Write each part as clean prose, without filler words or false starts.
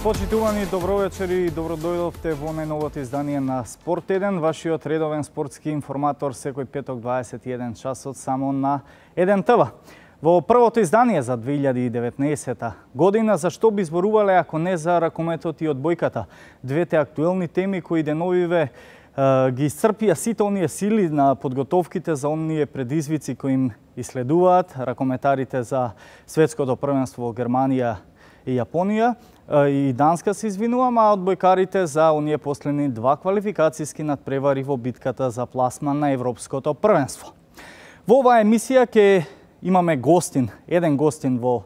Почитувани, добро вечер и добро дојдовте во најновото издание на Спорт 1, вашиот редовен спортски информатор секој петок 21 часот само на 1 ТВ. Во првото издание за 2019 година, за што би зборувале ако не за ракометот и одбојката, двете актуелни теми кои деновиве ги исцрпија сите оние сили на подготовките за оние предизвици кои им иследуваат ракометарите за светското првенство во Германија и Јапонија и Данска се извинувам, а одбојкарите за оние последни два квалификацијски надпревари во битката за пласман на Европското првенство. Во оваа емисија ќе имаме гостин, еден гостин во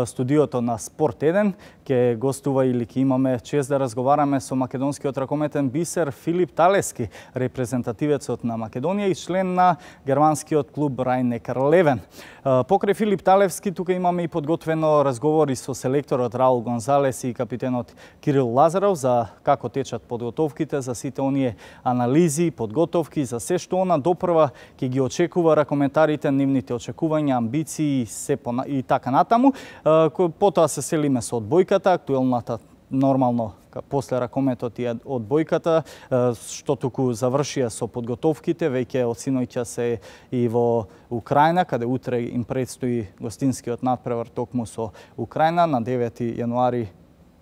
студиото на Спорт 1, ќе гостува или ќе имаме чест да разговараме со македонскиот ракометен бисер Филип Талески, репрезентативецот на Македонија и член на германскиот клуб Райн-Некар Левен. Покрај Филип Талевски тука имаме и подготвено разговори со селекторот Раул Гонзалес и капитенот Кирил Лазаров за како течат подготовките, за сите оние анализи, подготовки, за се што она допрва ќе ги очекува ракометарите, нивните очекувања, амбиции и така натаму. Потоа се селиме со одбојката, актуелната нормално после ракометот и одбојката, што туку завршија со подготовките, веќе од синоќа се и во Украина, каде утре им предстои гостинскиот надпревар токму со Украина на 9 јануари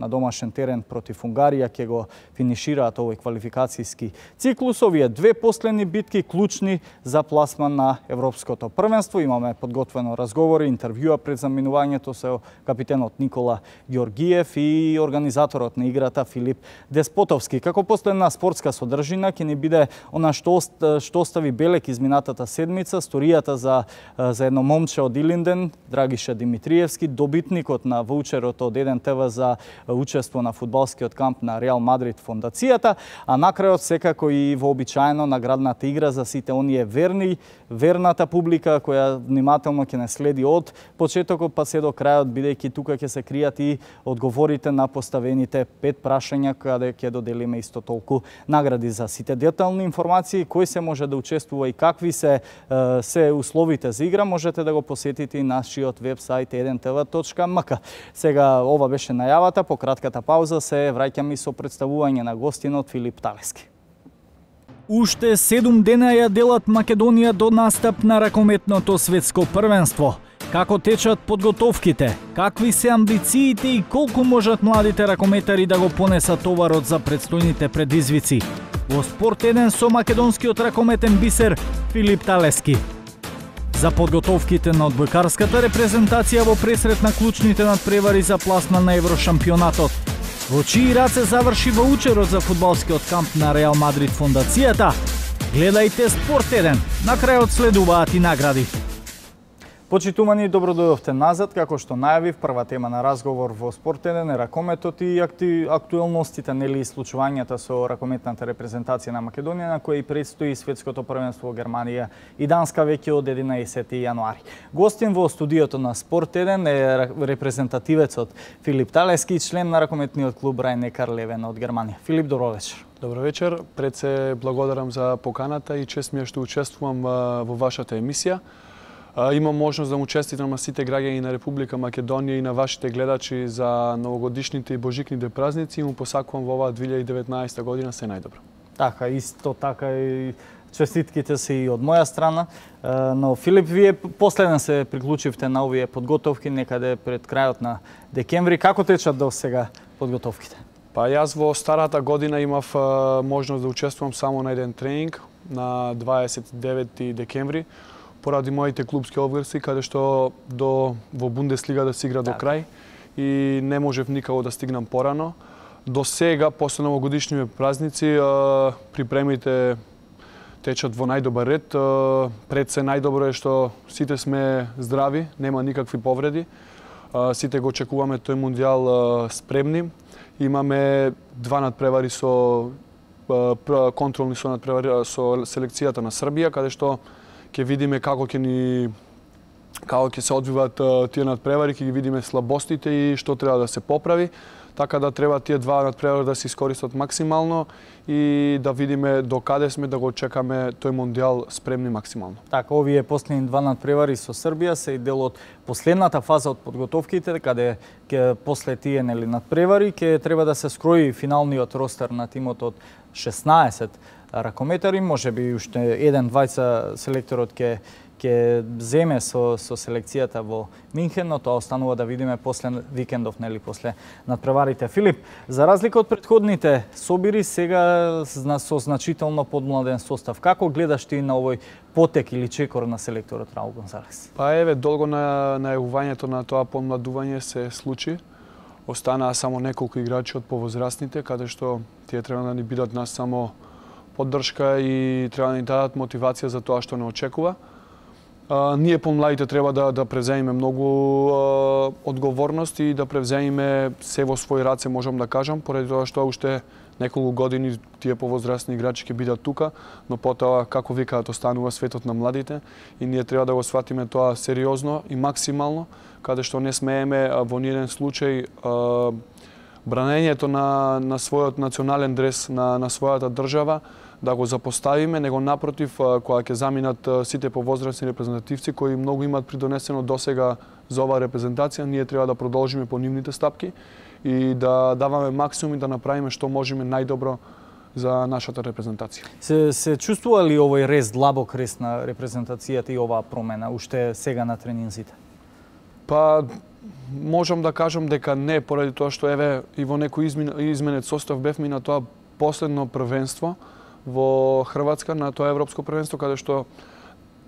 на домашен терен против Унгарија ќе го финишираат овој квалификацијски циклус. Овие две последни битки клучни за пласман на Европското првенство. Имаме подготвено разговори, интервјуа пред заминувањето со капитенот Никола Ѓоргиев и организаторот на играта Филип Деспотовски. Како последна спортска содржина ќе ни биде она што остави белек изминатата седмица, сторијата за едно момче од Илинден, Драгиша Димитриевски, добитникот на ваучерот од 1 ТВ за учество на фудбалскиот камп на Реал Мадрид фондацијата, а накрајот секако и вообичаено наградната игра за сите оние верната публика која внимателно ќе не следи од почетокот па се до крајот, бидејќи тука ќе се кријат и одговорите на поставените 5 прашања каде ќе доделиме исто толку награди. За сите детални информации кој се може да учествува и какви се условите за игра, можете да го посетите и нашиот вебсайт 1tv.mk. Сега ова беше најавата. По кратката пауза се враќаме со представување на гостинот Филип Талески. Уште 7 дена ја делат Македонија до настап на ракометното светско првенство. Како течат подготовките, какви се амбициите и колку можат младите ракометари да го понесат товарот за предстојните предизвици. Во Спорт 1 со македонскиот ракометен бисер Филип Талески. За подготовките на одбојкарската репрезентација во пресрет на клучните надпревари за пласман на Еврошампионатот. Во чии раце заврши ваучерот за фудбалскиот камп на Реал Мадрид фондацијата. Гледајте Спорт 1. На крајот следуваат и награди. Почитувани, добро дојдовте назад. Како што најавив, прва тема на разговор во Спорт 1 е ракометот и актуелностите, нели случувањата со ракометната репрезентација на Македонија, на која и предстои светското првенство во Германија и Данска веќе од 11 јануари. Гостин во студиото на Спорт 1 е репрезентативецот Филип Талески, член на ракометниот клуб Райн-Некар Левен од Германија. Филип, добро вечер. Добро вечер. Пред се благодарам за поканата и чест ми е што учествувам во вашата емисија. Имам можност да му честитам на сите граѓани на Република Македонија и на вашите гледачи за новогодишните и божикните празници и му посакувам во оваа 2019 година се најдобро. Така, исто така и честитките се и од моја страна. Но Филип, вие последен се приклучивте на овие подготовки некаде пред крајот на декември. Како течат до сега подготовките? Па јас во старата година имав можност да учествувам само на еден тренинг на 29 декември. Поради моите клубски обврски, каде што во Бундеслига да се игра до крај и не можев никако да стигнам порано. До сега, после новогодишните празници, припремите течат во најдобар ред. Пред се најдобро е што сите сме здрави, нема никакви повреди. Сите го очекуваме тој мундијал спремни. Имаме два надпревари контролни надпревари со селекцијата на Србија, каде што ќе видиме како ќе се одвиваат тие надпревари, ќе ги видиме слабостите и што треба да се поправи. така да треба тие два надпревари да се искористат максимално и да видиме до каде сме да го чекаме тој мондијал спремни максимално. Така, овие последни два надпревари со Србија се и дел од последната фаза од подготовките, каде после тие надпревари ќе треба да се скрои финалниот ростер на тимот од 16 ракометари, можеби уште еден-двајца селекторот ќе земе со селекцијата во Минхен, но тоа останува да видиме после викендов, после надпреварите. Филип, за разлика од претходните собири, сега со значително подмладен состав. Како гледаш ти на овој потек или чекор на селекторот Раул Гонзалес? Па еве, долго најавувањето на тоа подмладување се случи. Останаа само неколку играчи од повозрастните, каде што тие треба да ни бидат нас само поддршка и треба да ни дадат мотивација за тоа што не очекува. Ние помладите треба да превземеме многу одговорност и да превземеме се во своји раце, можам да кажам, поради тоа што уште неколку години тие повозрастни играчи ќе бидат тука, но потоа, како викаат, останува светот на младите и ние треба да го сватиме тоа сериозно и максимално, каде што не смееме во ниеден случај бранењето на својот национален дрес на својата држава да го запоставиме, него напротив, кога ќе заминат сите повозрастни репрезентативци кои многу имаат придонесено досега за оваа репрезентација, ние треба да продолжиме по нивните стапки и да даваме максимум и да направиме што можеме најдобро за нашата репрезентација. Се чувствува ли овој рез, длабок рез на репрезентацијата и оваа промена уште сега на тренинзите? Па можам да кажам дека не, поради тоа што еве и во некој изменет состав бевме на тоа последно првенство во Хрватска, на тоа европско првенство, каде што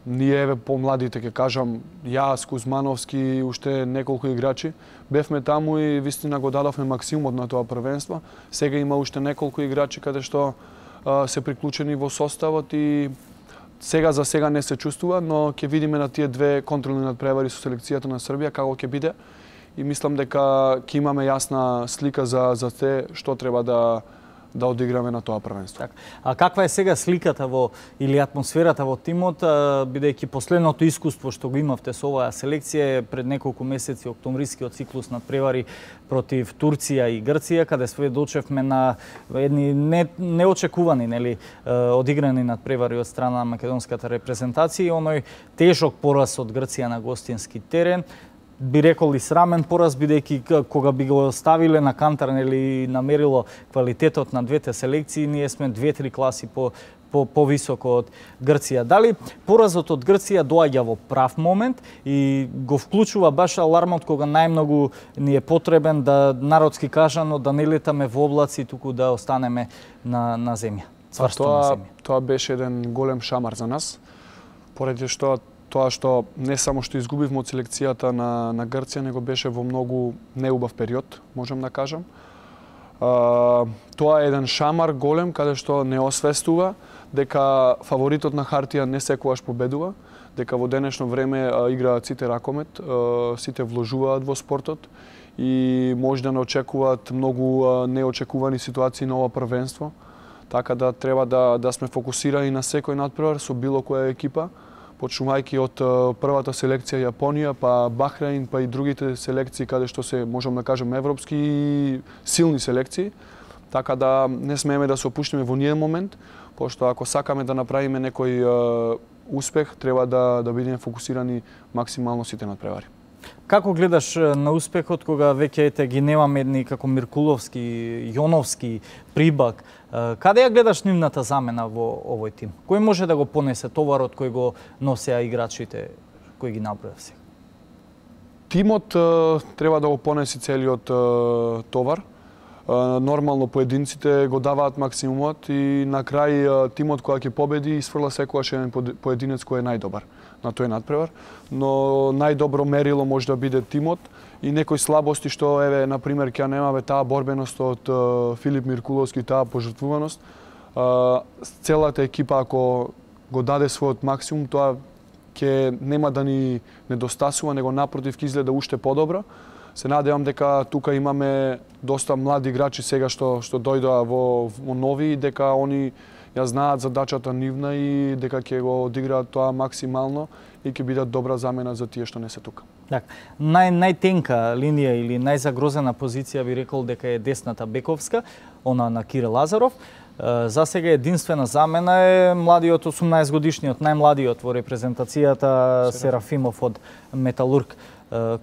ние еве помладите, ќе кажам, јас, Кузмановски, уште неколку играчи, бевме таму и вистина го дадовме максимумот на тоа првенство. Сега има уште неколку играчи каде што се приклучени во составот и сега за сега не се чувствува, но ќе видиме на тие две контролни надпревари со селекцијата на Србија како ќе биде и мислам дека ќе имаме јасна слика за те што треба да одиграме на тоа првенство. Так. А каква е сега сликата или атмосферата во тимот, бидејќи последното искуство што го имавте со оваа селекција е пред неколку месеци октомврискиот циклус на превари против Турција и Грција, каде сведочевме на едни неочекувани, одиграни надпревари од страна на македонската репрезентација и оној тежок пораз од Грција на гостински терен. Би рекол и срамен пораз, бидејќи кога би го ставиле на кантар или на мерило квалитетот на двете селекции, ние сме 2-3 класи повисоко од Грција. Дали поразот од Грција доаѓа во прав момент и го вклучува баш алармот кога најмногу ни е потребен да, народски кажано, да не летаме во облаци, туку да останеме на земја? Тоа беше еден голем шамар за нас, поради тоа што не само што изгубивме од селекцијата на Грција, него беше во многу неубав период, можам да кажам. Тоа е еден шамар голем, каде што не освестува дека фаворитот на хартија не секогаш победува, дека во денешно време играат сите ракомет, сите вложуваат во спортот и може да не очекуваат многу неочекувани ситуации на ова првенство. Така да треба да сме фокусирани на секој надпревар со било која екипа, почнувајќи од првата селекција Јапонија, па Бахреин, па и другите селекции каде што се, можам да кажем, европски и силни селекции. Така да не смееме да се опуштиме во ниеден момент, пошто ако сакаме да направиме некој успех, треба да бидеме фокусирани максимално сите надпревари. Како гледаш на успехот кога веќе ги немаме едни како Миркуловски, Јоновски, Прибак? Каде ја гледаш нивната замена во овој тим? Кој може да го понесе товарот кој го носеа играчите кои ги набројав сега? Тимот треба да го понесе целиот товар. Нормално поединците го даваат максимумот и на крај тимот која ќе победи исфрла секогаш еден поединец кој е најдобар на тој надпревар, но најдобро мерило може да биде тимот и некои слабости што еве на пример ќе немаме таа борбеност од Филип Миркуловски, таа пожртвуваност. Целата екипа ако го даде својот максимум, тоа ќе нема да ни недостасува, него напротив ќе изгледа уште подобро. Се надевам дека тука имаме доста млади играчи сега што дојдоа во нови и дека они ја знаат задачата нивна и дека ќе го одиграат тоа максимално и ќе бидат добра замена за тие што не се тука. Так, најтенка линија или најзагрозена позиција би рекол дека е десната бековска, она на Кире Лазаров. За сега единствена замена е младиот 18 годишниот, најмладиот во репрезентацијата Серафимов од Металург.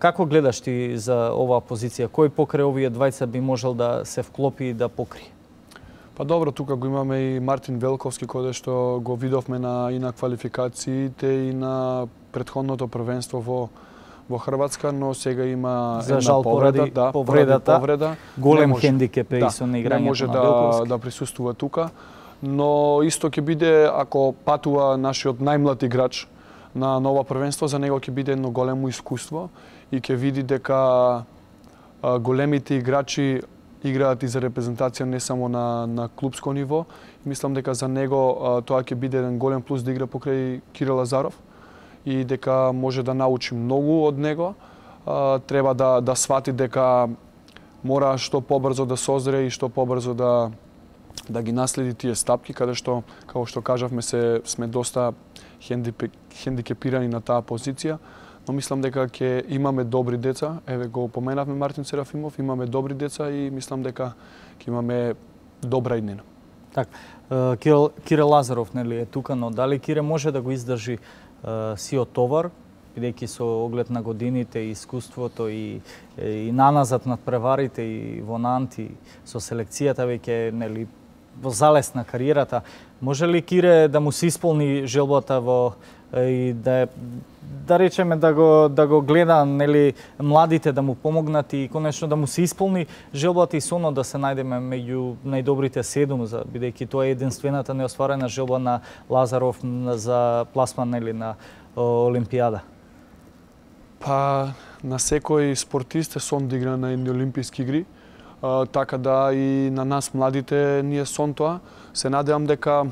Како гледаш ти за оваа позиција? Кој покрај овие двајца би можел да се вклопи и да покрие? Па добро, тука го имаме и Мартин Велковски, кој што го видовме и на квалификациите и на претходното првенство во Хрватска, но сега има за жал поради повредата, голем хендикеп и со неиграњето не може на Велковски. да присуствува тука, но исто ќе биде ако патува нашиот најмлад играч на ова првенство, за него ќе биде едно големо искуство и ќе види дека големите играчи играат и за репрезентација не само на клубско ниво. Мислам дека за него тоа ќе биде еден голем плюс да игра покрај Кире Лазаров и дека може да научи многу од него. Треба да свати дека мора што побрзо да созре и што побрзо да ги наследи тие стапки, каде што, како што кажавме, сме доста хендикепирани на таа позиција. Но мислам дека ќе имаме добри деца. Еве го поменавме Мартин Серафимов, имаме добри деца и мислам дека ќе имаме добра иднина. Так, Кире Лазаров нели е тука, но дали Кире може да го издржи сиот товар, бидејќи со оглед на годините и искуството и наназад над преварите и во Нанти со селекцијата веќе нели во залез на кариерата, може ли Кире да му се исполни желбата и да речеме да го гледа нели младите да му помогнат и конечно да му се исполни желбата и соно да се најдеме меѓу најдобрите 7, бидејќи тоа е единствената неостварена желба на Лазаров за пласман нели на Олимпијада? Па на секој спортист е сон да игра на едни олимписки игри, така да и на нас младите ни е сон тоа. Се надевам дека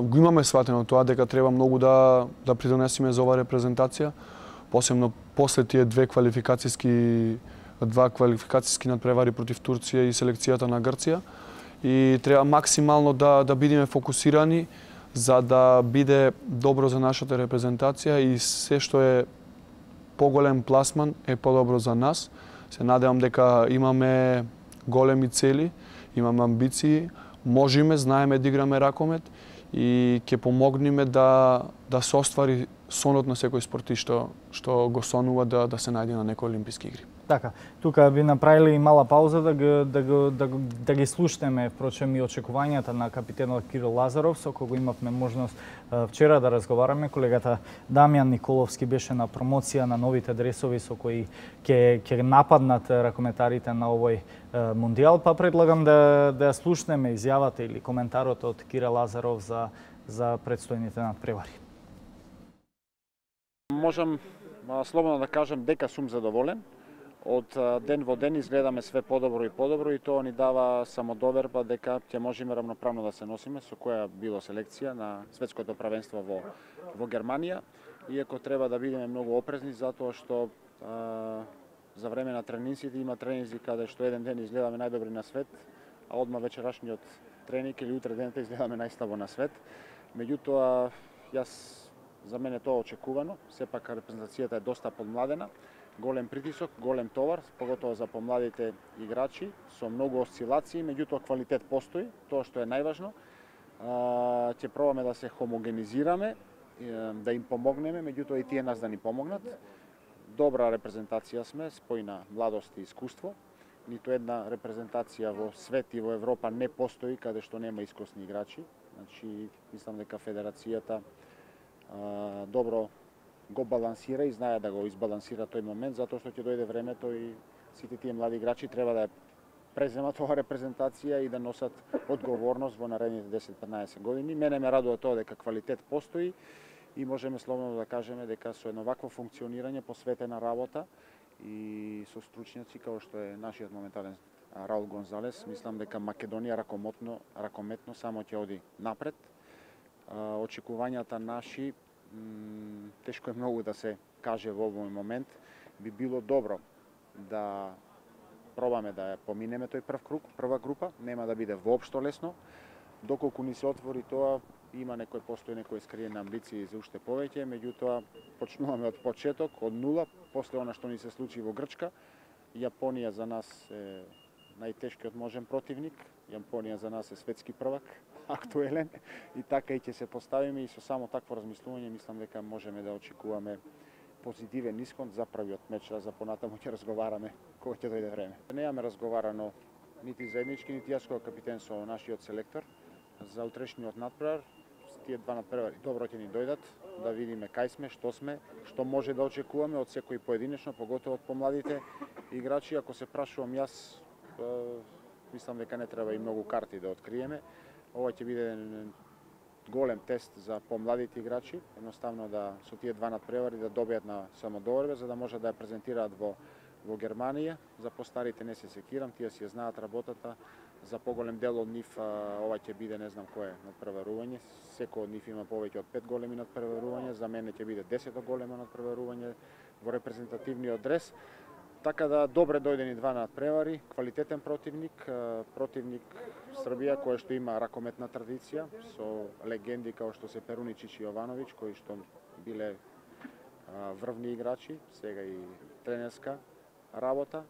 го имаме сватено тоа, дека треба многу да придонесеме за оваа репрезентација, посебно после тие два квалификацијски надпревари против Турција и селекцијата на Грција. И треба максимално да бидеме фокусирани за да биде добро за нашата репрезентација и се што е поголем пласман е подобро за нас. Се надевам дека имаме големи цели, имаме амбиции, можеме, знаеме да играме ракомет и ќе помогнеме да се оствари сонот на секој спортист што го сонува да се најде на некои олимписки игри. Така, тука би направили мала пауза да ги слушнеме впрочем и очекувањата на капитенот Кире Лазаров, со кого имавме можност вчера да разговараме. Колегата Дамјан Николовски беше на промоција на новите дресови со кои ќе нападнат ракометарите на овој мондијал, па предлагам да ја слушнеме изјавата или коментарот од Кире Лазаров за предстојните надпревари. Можам слободно да кажам дека сум задоволен. Од ден во ден изгледаме све подобро и тоа ни дава самодоверба дека ќе можеме рамноправно да се носиме со која било селекција на светското правенство во Германија. Иако треба да бидеме многу опрезни затоа што за време на тренинзите има тренинзи каде што еден ден изгледаме најдобри на свет, а одма вечерашниот тренинг или утре денот изгледаме најслабо на свет. Меѓутоа, за мене тоа очекувано, сепак репрезентацијата е доста подмладена. Голем притисок, голем товар, поготово за помладите играчи, со многу осцилации, меѓутоа квалитет постои, тоа што е најважно. Ќе пробаме да се хомогенизираме, да им помогнеме, меѓутоа и тие нас да ни помогнат. Добра репрезентација сме, спојна младост и искуство. Ниту една репрезентација во свет и во Европа не постои каде што нема искусни играчи. Значи, мислам дека федерацијата добро го балансира и знае да го избалансира тој момент, затоа што ќе дојде времето и сите тие млади играчи треба да ја преземат оваа репрезентација и да носат одговорност во наредните 10-15 години. Мене ме радува тоа дека квалитет постои и можеме слободно да кажеме дека со едно вакво функционирање, посветена работа и со стручњаци како што е нашиот моментален Раул Гонзалес, мислам дека Македонија ракометно само ќе оди напред. Очекувањата наши, тешко е многу да се каже во овој момент, би било добро да пробаме да ја поминеме тој прв круг, прва група, нема да биде воопшто лесно. доколку ни се отвори тоа, постои некои скриени амбиции за уште повеќе, меѓутоа почнуваме од почеток, од нула, после она што ни се случи во Грчка. Јапонија за нас е најтешкиот можен противник. Јапонија за нас е светски првак, актуелен, и така и ќе се поставиме, и со само такво размислување мислам дека можеме да очекуваме позитивен исход за првиот меч, а за понатаму ќе разговараме кога ќе дојде време. Немаме разговарано нити заеднички, нити јас како капитен со нашиот селектор за утрешниот надпревар. Тие два надпревари добро ќе ни дојдат, да видиме кај сме, што може да очекуваме од секој поединечно, поготово од помладите играчи. Ако се прашувам јас, мислам дека не треба и многу карти да откриеме. Ова ќе биде голем тест за помладите играчи, едноставно да со тие два надпревари да добијат на самодоверба, за да може да ја презентираат во Германија. За постарите не се секирам, тие си ја знаат работата. За поголем дел од нив ова ќе биде не знам кое надпреварување. Секој од нив има повеќе од 5 големи надпреварувања, за мене ќе биде 10 големо надпреварување во репрезентативниот дрес. Така да добре дојдени два надпревари, квалитетен противник Србија која што има ракометна традиција со легенди како што се Перуничич и Јовановиќ, кои што биле врвни играчи, сега и тренерска работа.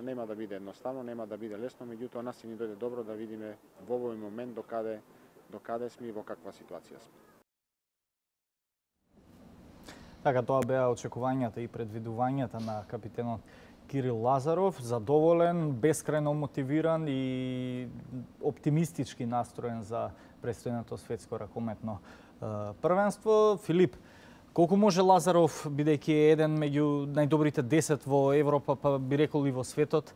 Нема да биде едноставно, нема да биде лесно, меѓутоа нас ни дојде добро да видиме во овој момент до каде сме и во каква ситуација сме. Така, тоа беа очекувањата и предвидувањата на капитенот Кирил Лазаров, задоволен, бескрајно мотивиран и оптимистички настроен за престојното светско ракометно првенство. Филип, колку може Лазаров, бидејќи е еден меѓу најдобрите 10 во Европа, па би рекол и во светот,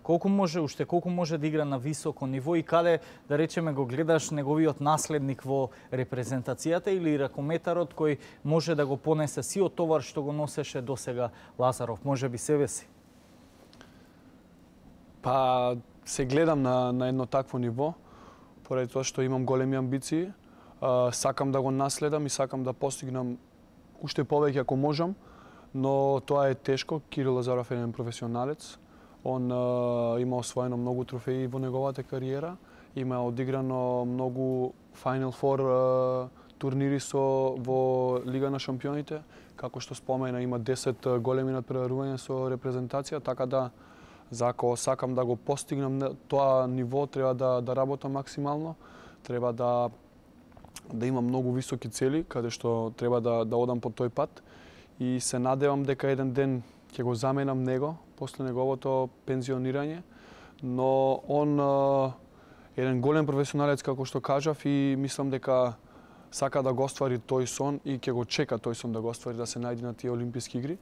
колку може да игра на високо ниво и каде, да речеме, го гледаш неговиот наследник во репрезентацијата или ракометарот кој може да го понесе сиот товар што го носеше досега Лазаров, може би себе си? Па се гледам на едно такво ниво, поради тоа што имам големи амбиции, сакам да го наследам и сакам да постигнам уште повеќе ако можам, но тоа е тешко. Кирил Лазаров е еден професионалец. Он има освоено многу трофеи во неговата кариера, има одиграно многу Final Four турнири во Лига на шампионите, како што спомена, има 10 големи надпреварувања со репрезентација, така да ако сакам да го постигнам тоа ниво, треба да работам максимално, треба да имам многу високи цели, каде што треба да одам по тој пат, и се надевам дека еден ден ќе го заменам него после неговото пензионирање, но он еден голем професионалец, како што кажав, и мислам дека сака да го оствари тој сон и ќе го чека тој сон да го оствари, да се најде на тие Олимписки игри.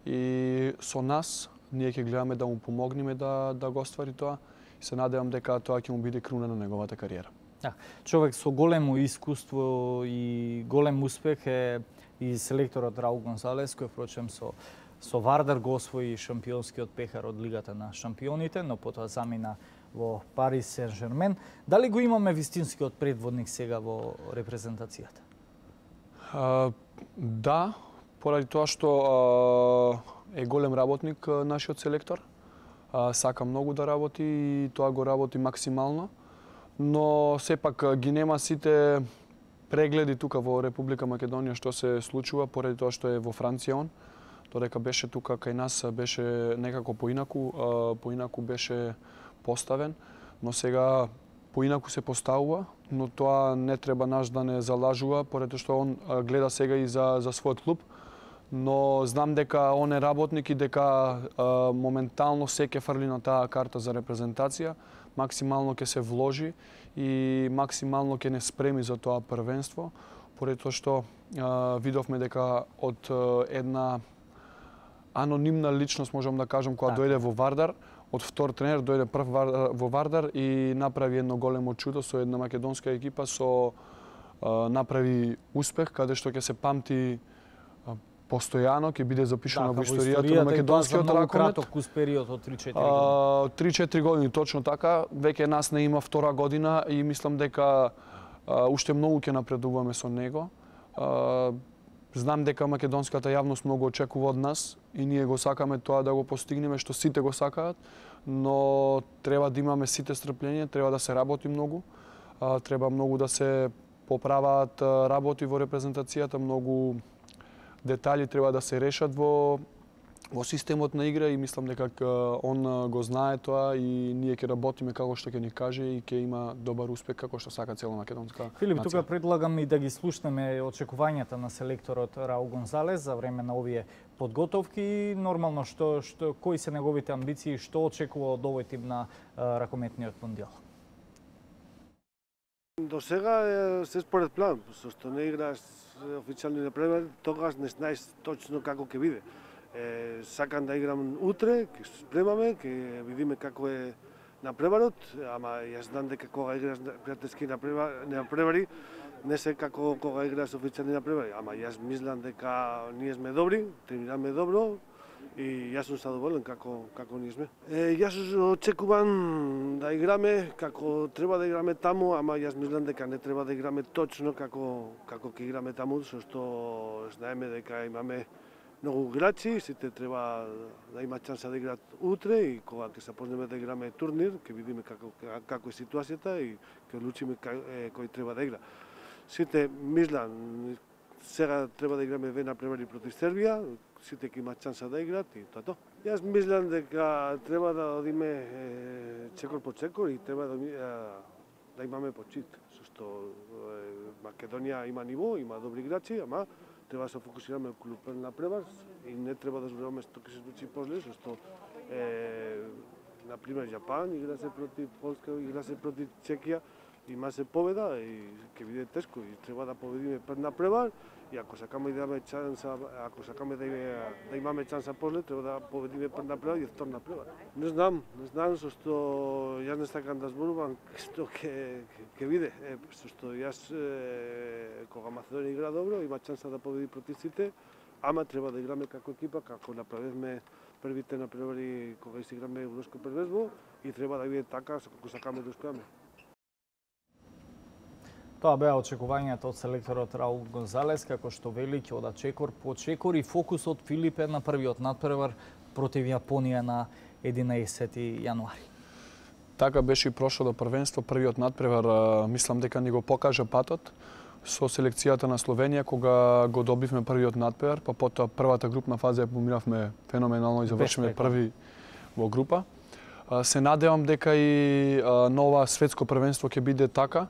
И со нас ние ќе гледаме да му помогнеме да го оствари тоа, и се надевам дека тоа ќе му биде круна на неговата кариера. Да, човек со големо искуство и голем успех е и селекторот Раул Гонзалес, кој впрочем со Вардар го освои шампионскиот пехар од Лигата на шампионите, но потоа замина во Парис Сен-Жермен. Дали го имаме вистинскиот предводник сега во репрезентацијата? Да, поради тоа што е голем работник нашиот селектор. Сака многу да работи и тоа го работи максимално, но сепак ги нема сите прегледи тука во Република Македонија што се случува, поради тоа што е во Франција он. Додека беше тука кај нас беше некако поинаку беше поставен, но сега поинаку се поставува, но тоа не треба нас да не залажува, поради што он гледа сега и за својот клуб. Но знам дека он е работник и дека моментално се ќе фрли на таа карта за репрезентација, максимално ќе се вложи и максимално ќе не спреми за тоа првенство, поради тоа што видовме дека од една анонимна личност, можам да кажам, која дојде во Вардар, од втор тренер дојде прв во Вардар и направи едно големо чудо со една македонска екипа, направи успех каде што ќе се памти постојано, ќе биде запишано во историјата на македонскиот ракомет. Краток период од 3-4 години. 3-4 години, точно така. Веќе нас не има втора година и мислам дека уште многу ќе напредуваме со него. Знам дека македонската јавност многу очекува од нас и ние го сакаме тоа да го постигнеме, што сите го сакаат, но треба да имаме сите стрпление, треба да се работи многу. Треба многу да се поправаат работи во репрезентацијата, многу детали треба да се решат во системот на игра и мислам дека он го знае тоа и ние ќе работиме како што ќе ни каже и ќе има добар успех како што сака цела македонска Филип, нација. тука предлагам и да ги слушнеме очекувањата на селекторот Раул Гонзалес за време на овие подготовки и нормално кои се неговите амбиции, што очекува од овој тип на ракометниот мондијал. Do сега се според план, што не играш официјални на превар, тогаш не знаеш точно како ќе биде. Сакам да играм утре, ќе се спремаме, ќе видиме како е на преварот, ама јас знам дека кога играш пријателски на превари, не се како кога играш официјални на превари, ама јас мислам дека ние сме добри, тренираме добро, и јас сум задоволен како ние сме. Јас очекувам да играме како треба да играме таму, ама јас мислам дека не треба да играме точно како ќе играме таму, што знаеме дека имаме многу играчи, сите треба да имаат шанса да играат утре и кога ќе се почнеме да играме турнир, ќе видиме како е ситуацијата и ќе одлучиме кој треба да игра. Сите мислам сега треба да играме ве на превари против Сербија, сите ќе имаат шанса да играат и тоа. Јас мислам дека треба да одиме чекор по чекор и треба да имаме почит, што Македонија има ниво, има добри играчи, ама треба да се фокусираме клуб на превар и не треба да зборуваме што ќе се случи после, што например Јапан игра се против Полска, игра се против Чекија, има се победа и ќе биде тешко и треба да победиме пред на превар и ако сакаме да имаме шанса, ако сакаме да имаме шанса после, треба да победиме пред на превар и втор на превар. Не знам што јас не сакам да зборувам што ќе биде, што јас кога Македонија игра добро, има шанса да победи против сите, ама треба да играме како екипа, како направивме првите на превари кога се играме европско првенство и треба да биде така како сакаме да успеаме. Тоа беа очекувањата од селекторот Раул Гонзалес, како што вели ќе ода чекор по чекор и фокусот Филип е на првиот надпревар против Јапонија на 11 јануари. Така беше и прошлото првенство, првиот надпревар, мислам дека ни го покажа патот со селекцијата на Словенија кога го добивме првиот надпревар, па потоа првата групна фаза ја поминавме феноменално и завршиме први во група. Се надевам дека и нова светско првенство ќе биде така.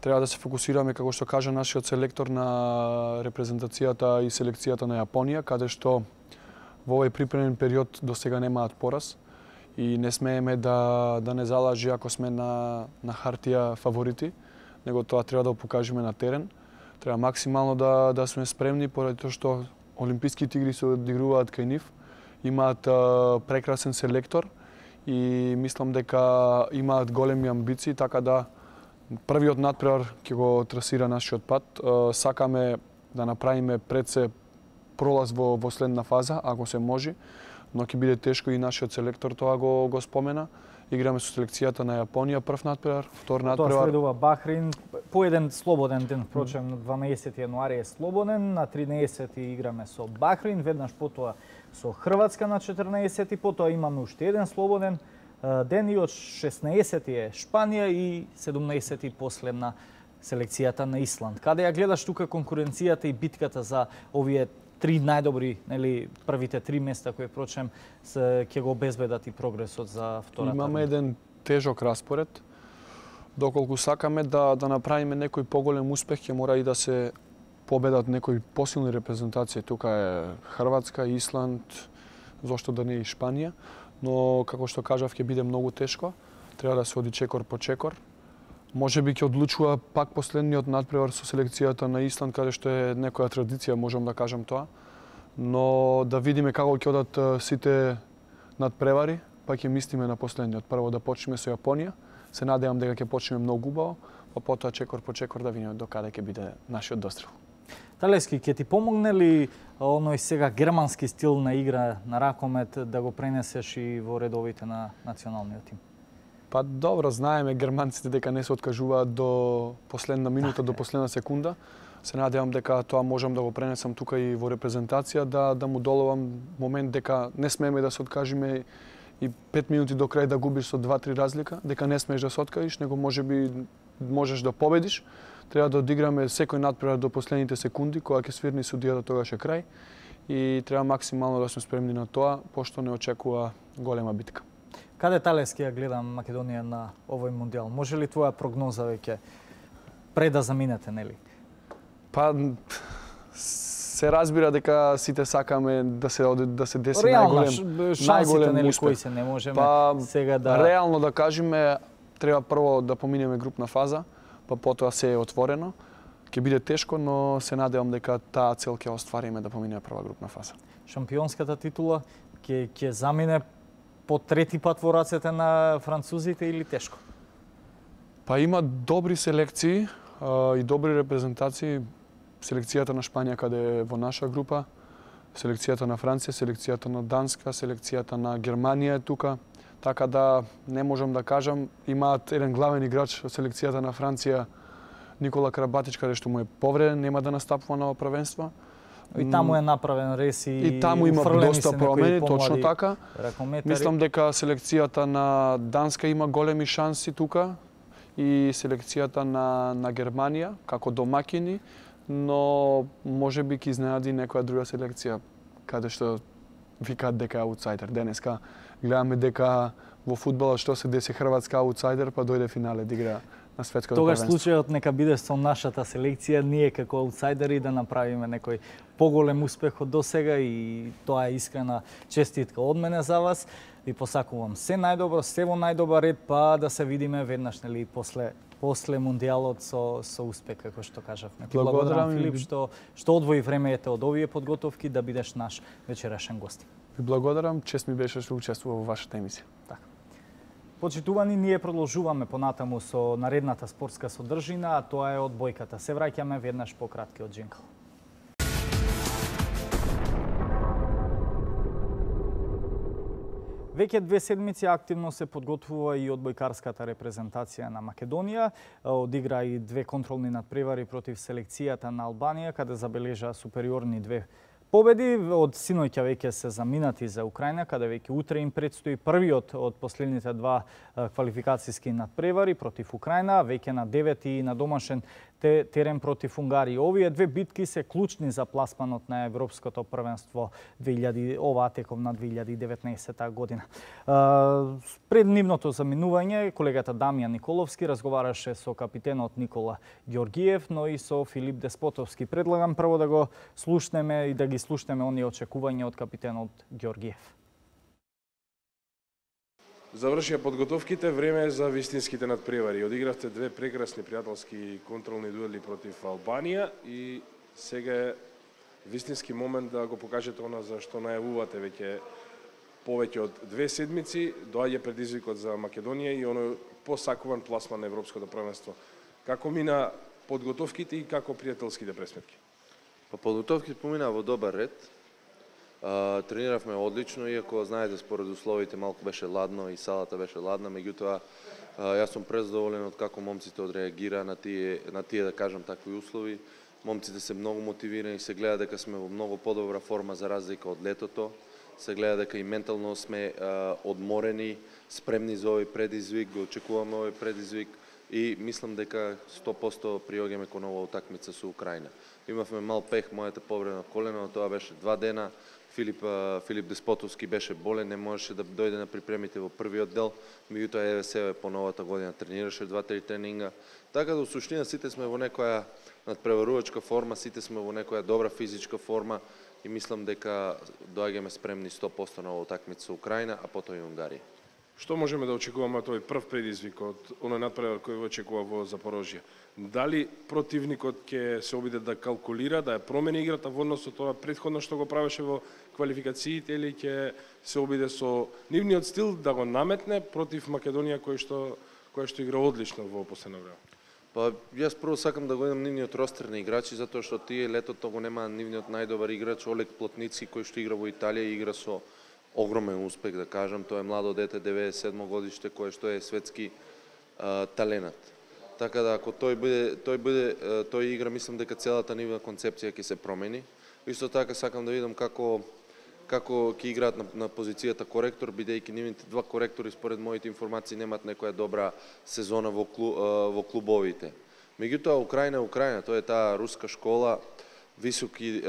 Треба да се фокусираме, како што кажа нашиот селектор, на репрезентацијата и селекцијата на Јапонија, каде што во овој припремен период до сега немаат пораз и не смееме да не залажи ако сме на хартија фаворити, него тоа треба да го покажеме на терен. Треба максимално да сме спремни, поради тоа што Олимписките игри се одигруваат кај нив, имаат прекрасен селектор и мислам дека имаат големи амбиции, така да првиот надпревар ќе го трасира нашиот пат. Сакаме да направиме пред се пролаз во следна фаза, ако се може, но ќе биде тешко и нашиот селектор тоа го спомена. Играме со селекцијата на Јапонија прв надпревар, втор надпревар. Тоа следува Бахрин, по еден слободен ден, впрочем, на 12 јануари е слободен, на 13 играме со Бахрин, веднаш потоа со Хрватска на 14, потоа имаме уште еден слободен ден и од 16 е Шпанија и 17 последна селекцијата на Исланд. Каде ја гледаш тука конкуренцијата и битката за овие три најдобри, нели, првите три места кои прочем ќе го обезбедат и прогресот за втората? Имаме еден тежок распоред. Доколку сакаме да направиме некој поголем успех, ќе мора и да се победат некои посилни репрезентации. Тука е Хрватска, Исланд, зошто да не и Шпанија. Но, како што кажав, ќе биде многу тешко. Треба да се оди чекор по чекор. Може би ќе одлучува пак последниот надпревар со селекцијата на Исланд, каде што е некоја традиција, можам да кажам тоа. Но да видиме како ќе одат сите надпревари, па ќе мислиме на последниот. Прво да почнеме со Јапонија. Се надевам дека ќе почнеме многу убаво, па потоа чекор по чекор да видиме до каде ќе биде нашиот дострел. Талески, ќе ти помогне ли оној сега германски стил на игра на ракомет да го пренесеш и во редовите на националниот тим? Па добро, знаеме германците дека не се откажуваат до последна минута, до последна секунда. Се надевам дека тоа можам да го пренесам тука и во репрезентација, да му доловам момент дека не смееме да се откажиме и 5 минути до крај да губиш со 2-3 разлика, дека не смееш да се откажиш, него можеби можеш да победиш, треба да одиграме секој надпревар до последните секунди, кога ќе свирни судијата, тогаш е крај. И треба максимално да сме спремни на тоа, пошто не очекува голема битка. Каде талески ја гледа Македонија на овој мондијал? Може ли твоја прогноза веќе пред да заминете, нели? Па се разбира дека сите сакаме да се деси шансите, нели, успех. кои се не можеме сега да реално да кажеме, треба прво да поминеме групна фаза, па потоа се е отворено. Ќе биде тешко, но се надевам дека таа цел ќе оствариме да поминеме прва групна фаза. Шампионската титула ќе замине по трети пат во рацете на французите или тешко? Па има добри селекции и добри репрезентации. Селекцијата на Шпанија каде е во наша група, селекцијата на Франција, селекцијата на Данска, селекцијата на Германија е тука. Така да не можам да кажам, имаат еден главен играч од селекцијата на Франција, Никола Карабатич, каде што му е повреден, нема да настапува на ова првенство. И таму е направен рес и таму има доста промени, точно така. Мислам дека селекцијата на Данска има големи шанси тука и селекцијата на Германија како домакини, но можеби ќе изненади некоја друга селекција каде што викаат дека е аутсайдер. Денеска гледаме дека во фудбалот што се деси, Хрватска аутсайдер, па дојде финале да игра на светското тогаш првенство. случајот нека биде со нашата селекција, ние како аутсайдери да направиме некој поголем успех од досега и тоа е искрена честитка од мене за вас. Ви посакувам се најдобро, се во најдобар ред, па да се видиме веднаш, нели, после мондијалот со успех, како што кажавме. Благодарам, Филип, што одвои времејето од овие подготовки да бидеш наш вечерашен гост. Ви благодарам, чест ми беше што учествував во вашата емисија. Така. Почитувани, ние продолжуваме понатаму со наредната спортска содржина, а тоа е одбојката. Се враќаме веднаш по краткиот джингл. Веќе 2 седмици активно се подготвува и одбојкарската репрезентација на Македонија. Одигра и 2 контролни надпревари против селекцијата на Албанија, каде забележа супериорни 2 победи. Од синоќа веќе се заминати за Украина, каде веќе утре им предстои првиот од последните 2 квалификацијски надпревари против Украина, веќе на 9 и на домашен терен против Унгарија. Овие 2 битки се клучни за пласманот на Европското првенство оваа тековна 2019 година. Пред нивното заминување, колегата Дамјан Николовски разговараше со капитенот Никола Ѓоргиев, но и со Филип Деспотовски. Предлагам прво да го слушнеме и да ги слушнеме оние очекувања од капитенот Ѓоргиев. Завршија подготовките, време е за вистинските надпревари. Одигравте 2 прекрасни пријателски контролни дуели против Албанија и сега е вистински момент да го покажете она за што најавувате веќе повеќе од 2 седмици. Доаѓа предизвикот за Македонија и оној посакуван пласман на Европското првенство. Како мина подготовките и како пријателските пресметки? Подготовките помина во добар ред. Трениравме одлично, иако знаете според условите малку беше ладно и салата беше ладна, меѓутоа јас сум презадоволен од како момците одреагира на тие да кажам такви услови. Момците се многу мотивирани, се гледа дека сме во многу подобра форма за разлика од летото. Се гледа дека и ментално сме одморени, спремни за овој предизвик, го очекуваме овој предизвик и мислам дека 100% приоѓаме кон оваа утакмица со Украина. Имавме мал пех, мојата повреда на колено, тоа беше 2 дена. Филип Деспотовски беше болен, не можеше да дојде на припремите во првиот дел, меѓутоа еве себе по новата година тренираше 2-3 тренинга. Така да во суштина сите сме во некоја надпреварувачка форма, сите сме во некоја добра физичка форма и мислам дека доаѓаме спремни 100% на оваа утакмица со Украина, а потоа и Унгарија. Што можеме да очекуваме од тој прв предизвик од оној надпревар кој го очекува во Запорожје? Дали противникот ќе се обиде да калкулира, да ја промени играта во однос со тоа претходно што го правеше во квалификациите или ќе се обиде со нивниот стил да го наметне против Македонија која што игра одлично во последно време? Јас прво сакам да го видам нивниот ростер на играчи, затоа што тие летото го нема нивниот најдобар играч Олег Плотницки, кој што игра во Италија и игра со огромен успех, да кажам. Тоа е младо дете, 97 годиште, кое што е светски таленат. Така да ако тој игра, мислам дека целата нивна концепција ќе се промени. Исто така сакам да видам како како ќе играат на позицијата коректор, бидејќи нивните два коректори според моите информации немаат некоја добра сезона во клубовите. Меѓутоа Украина е Украина, тоа е таа руска школа, високи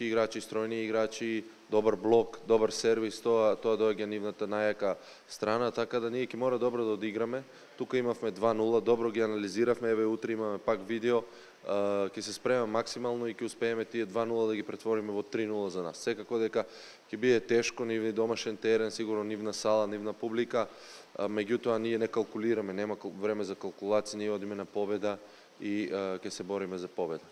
играчи, стројни играчи, добар блок, добар сервис, тоа доаѓа нивната најака страна, така да ние ќе мора добро да одиграме. Тука имавме 2-0, добро ги анализиравме, еве утре имаме пак видео, ќе се спремаме максимално и ќе успееме тие 2-0 да ги претвориме во 3-0 за нас. Секако дека ќе биде тешко, нивни домашен терен, сигурно нивна сала, нивна публика, меѓутоа ние не калкулираме, нема време за калкулација, ние одиме на победа и ќе се бориме за победа.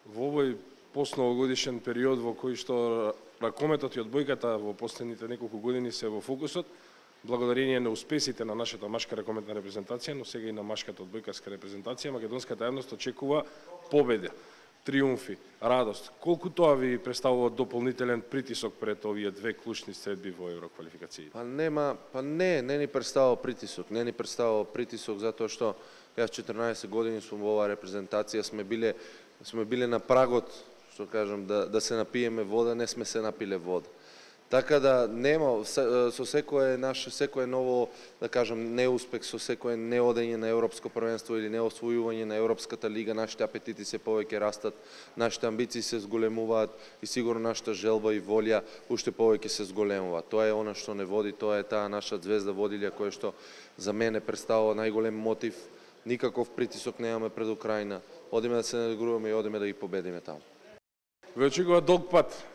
Во овој постновогодишен период во кој што ракометот и одбојката во последните неколку години се во фокусот, благодарение на успесите на нашата машка ракометна репрезентација, но сега и на машката одбојкарска репрезентација, македонската јавност очекува победа, триумфи, радост. Колку тоа ви представува дополнителен притисок пред овие две клучни средби во евроквалификациите? Не ни представува притисок, затоа што јас 14 години сум во оваа репрезентација, сме биле на прагот, што кажам, да се напиеме вода, не сме се напиле вода. Така да нема со секое ново, да кажам, неуспех, со секое неодење на европско првенство или неосвојување на европската лига, нашите апетити се повеќе растат, нашите амбиции се зголемуваат и сигурно нашата желба и волја уште повеќе се зголемува. Тоа е она што не води, тоа е таа наша звезда водилја која што за мене представува најголем мотив. Никаков притисок немаме пред Украина. Одиме да се надигруваме и одиме да ги победиме таму. Ве очекува долг пат.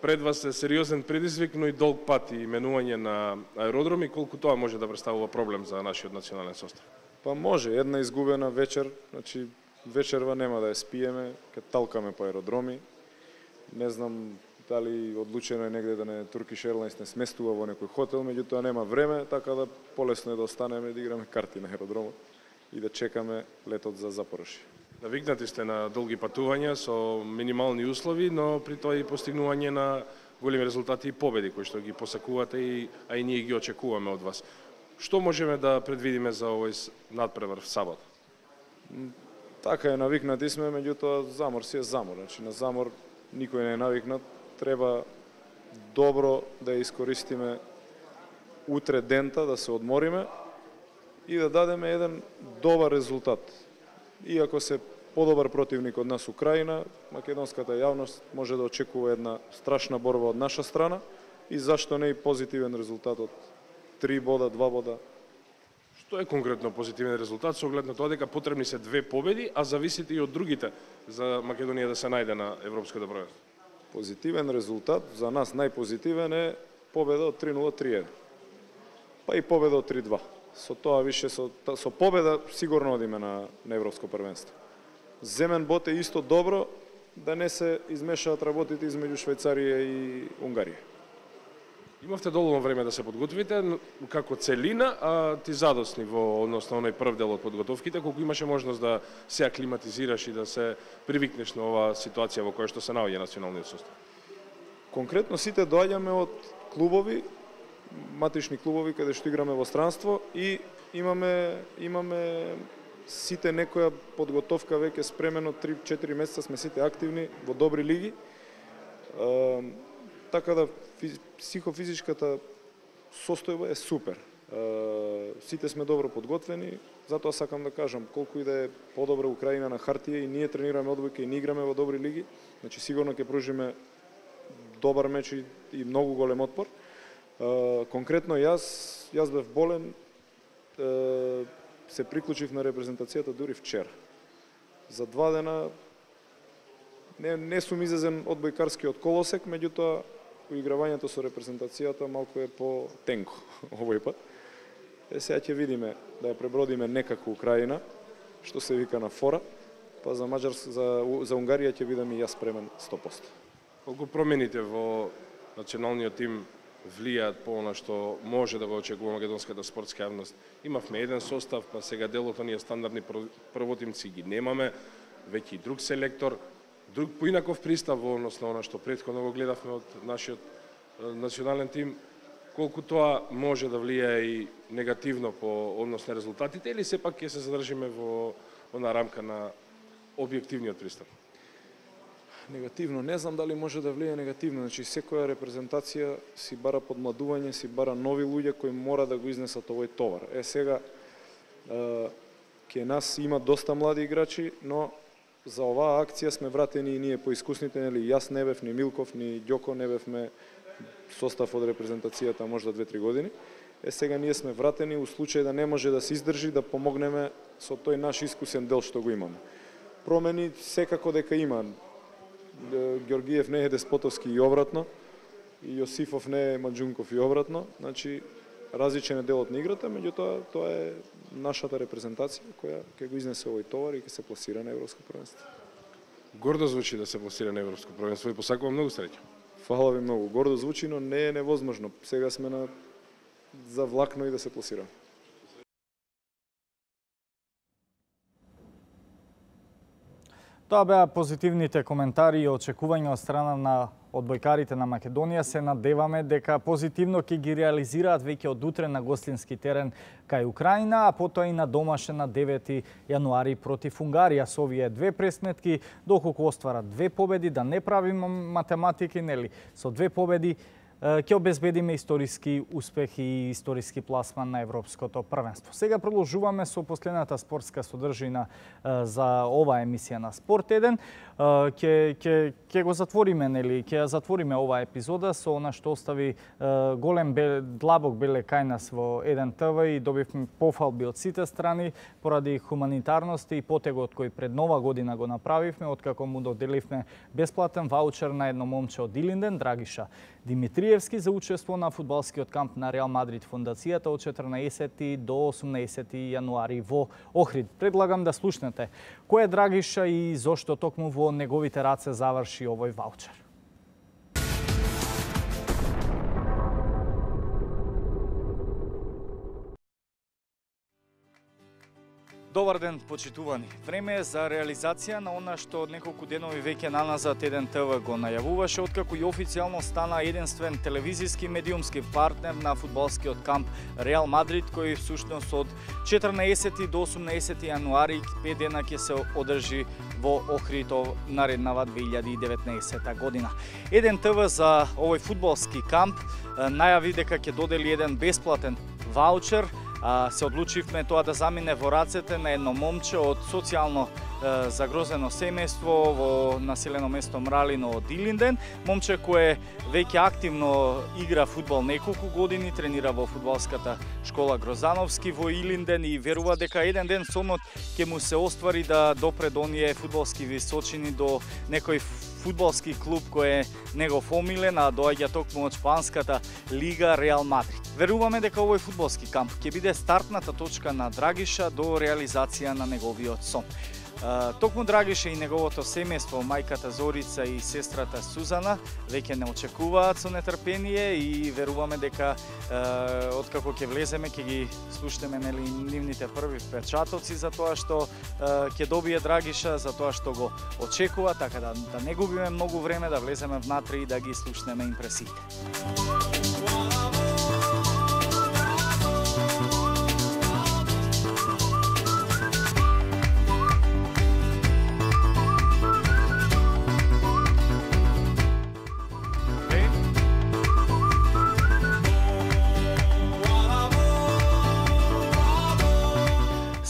Пред вас е сериозен предизвик, но и долг пат и именување на аеродроми. Колку тоа може да представува проблем за нашиот национален состав? Па може, една изгубена вечер, значи вечерва нема да ја спиеме, ке талкаме по аеродроми. Не знам дали одлучено е негде да не Turkish Airlines не сместува во некој хотел, меѓутоа нема време, така да полесно е да останеме да играме карти на аеродромот и да чекаме летот за Запорожје. Навикнати сте на долги патувања со минимални услови, но при тоа и постигнување на големи резултати и победи кои што ги посакувате, а и ние ги очекуваме од вас. Што можеме да предвидиме за овој надпревар в сабот? Така е, навикнати сме, меѓутоа замор си е замор. Значи на замор никој не е навикнат, треба добро да ја искористиме утре дента, да се одмориме и да дадеме еден добар резултат. Иако се подобар противник од нас Украина, македонската јавност може да очекува една страшна борба од наша страна и зашто не и позитивен резултат од 3 бода, 2 бода. Што е конкретно позитивен резултат со оглед на тоа дека потребни се 2 победи, а зависите и од другите за Македонија да се најде на европското првенство? Позитивен резултат, за нас најпозитивен е победа од 3-0, 3-1. Па и победа од 3-2. Со тоа више, со победа сигурно одиме на европско првенство. Земен бот е исто добро да не се измешаат работите измеѓу Швајцарија и Унгарија. Имавте доволно време да се подготвите како целина, а ти задосни во односно оној прв дел од подготовките, колку имаше можност да се аклиматизираш и да се привикнеш на оваа ситуација во која што се наоѓа националниот состав? Конкретно сите доаѓаме од клубови, матични клубови каде што играме во странство и имаме сите некоја подготовка веќе спремено 3-4 месеца, сме сите активни во добри лиги. Така да психофизичката состојба е супер. Сите сме добро подготвени, затоа сакам да кажам, колку и да е подобра Украина на хартија и ние тренираме одбојка и ние играме во добри лиги, значи сигурно ќе пружиме добар меч и многу голем отпор. Конкретно јас бев болен, се приклучив на репрезентацијата дури вчера. За 2 дена не сум излезен одбојкарски од колосек, меѓутоа уигравањето со репрезентацијата малку е по-тенко овој пат. Сега ќе видиме да ја пребродиме некако Украина, што се вика на фора, па за Унгарија ќе бидам и јас спремен 100%. Колку промените во националниот тим влијаат по она што може да го очекува македонската спортска јавност? Имавме еден состав, па сега делот оние стандардни првотимци ги немаме, веќе и друг селектор, друг поинаков пристап во однос на она што претходно го гледавме од нашиот национален тим. Колку тоа може да влијае и негативно по однос на резултатите или сепак ќе се задржиме во она рамка на објективниот пристап? негативно, не знам дали може да влијае негативно. Значи секоја репрезентација си бара подмладување, си бара нови луѓе кои мора да го изнесат овој товар. Сега ке нас има доста млади играчи, но за оваа акција сме вратени и ние поискусните, нели, јас не бев, ни Милков, ни Ѓоко не бевме состав од репрезентацијата можда 2-3 години. Сега ние сме вратени у случај да не може да се издржи, да помогнеме со тој наш искусен дел што го имаме. Промени секако дека има. Ѓоргиев не е Деспотовски и обратно, и Јосифов не е Маџунков и обратно. Значи, различен е делот на играта, меѓутоа тоа е нашата репрезентација која ќе го изнесе овој товар и ќе се пласира на Европско првенство. Гордо звучи да се пласира на Европско првенство и посакувам многу среќа. Фала ви многу. Гордо звучи, но не е невозможно. Сега сме на завлакно и да се пласираме. Тоа беа позитивните коментари и очекувања од страна на одбојкарите на Македонија. Се надеваме дека позитивно ќе ги реализираат веќе од утре на гостински терен кај Украина, а потоа и на домашен на 9 јануари против Унгарија. Со овие две пресметки, доколку остварат две победи, да не правиме математики, нели, со две победи ќе обезбедиме историски успех и историски пласман на Европското првенство. Сега продолжуваме со последната спортска содржина за оваа емисија на Спорт 1. Ќе го затвориме, нели, ќе затвориме оваа епизода со она што остави голем длабок беле кај нас во 1 ТВ и добивме пофалби од сите страни поради хуманитарност и потегот кој пред Нова година го направивме, откако му доделивме бесплатен ваучер на едно момче од Илинден, Драгиша Димитриевски, за учество на фудбалскиот камп на Реал Мадрид фондацијата од 14 до 18 јануари во Охрид. Предлагам да слушнете кој е Драгиша и зошто токму во неговите раце заврши овој ваучер. Добар ден, почитувани. Време е за реализација на она што од неколку денови веќе наназад 1 ТВ го најавуваше, откако и официјално стана единствен телевизиски медиумски партнер на фудбалскиот камп Реал Мадрид, кој всушност од 14 до 18 јануари 5 дена ќе се одржи во Охрид нареднава 2019 година. 1 ТВ за овој фудбалски камп најави дека ќе додели еден бесплатен ваучер. Се одлучивме тоа да замине во рацете на едно момче од социјално загрозено семејство во населено место Мралино од Илинден. Момче кое веќе активно игра фудбал неколку години, тренира во фудбалската школа Грозановски во Илинден и верува дека еден ден сонот ќе му се оствари да допре до оние фудбалски височини, до некој фудбалски клуб кој е негов омилен, а доаѓа токму од шпанската лига Реал Мадрид. Веруваме дека овој фудбалски камп ќе биде стартната точка на Драгиша до реализација на неговиот сон. Токму Драгиша и неговото семејство, мајката Зорица и сестрата Сузана, веќе не очекуваат со нетрпение и веруваме дека откако ќе влеземе, ќе ги слушнеме, нели, нивните први впечатоци за тоа што ќе добие Драгиша, за тоа што го очекува, така да не губиме многу време, да влеземе внатре и да ги слушнеме импресиите.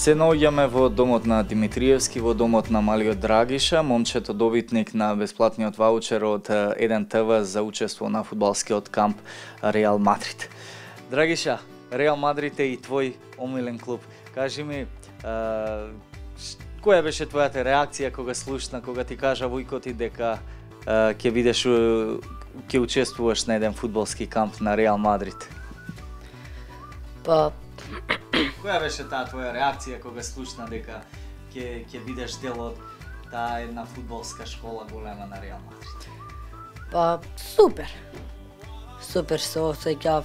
Се наоѓаме во домот на Димитриевски, во домот на малиот Драгиша, момчето добитник на бесплатниот ваучер од 1 ТВ за учество на фудбалскиот камп Реал Мадрид. Драгиша, Реал Мадрид е и твој омилен клуб. Кажи ми, која беше твојата реакција кога слушна, кога ти кажа вујко ти дека ќе учествуваш на еден фудбалски камп на Реал Мадрид? Која беше таа твоја реакција кога слушна дека ќе бидеш дел од таа една фудбалска школа голема на Реал Мадрид? Супер. Супер се осеќав.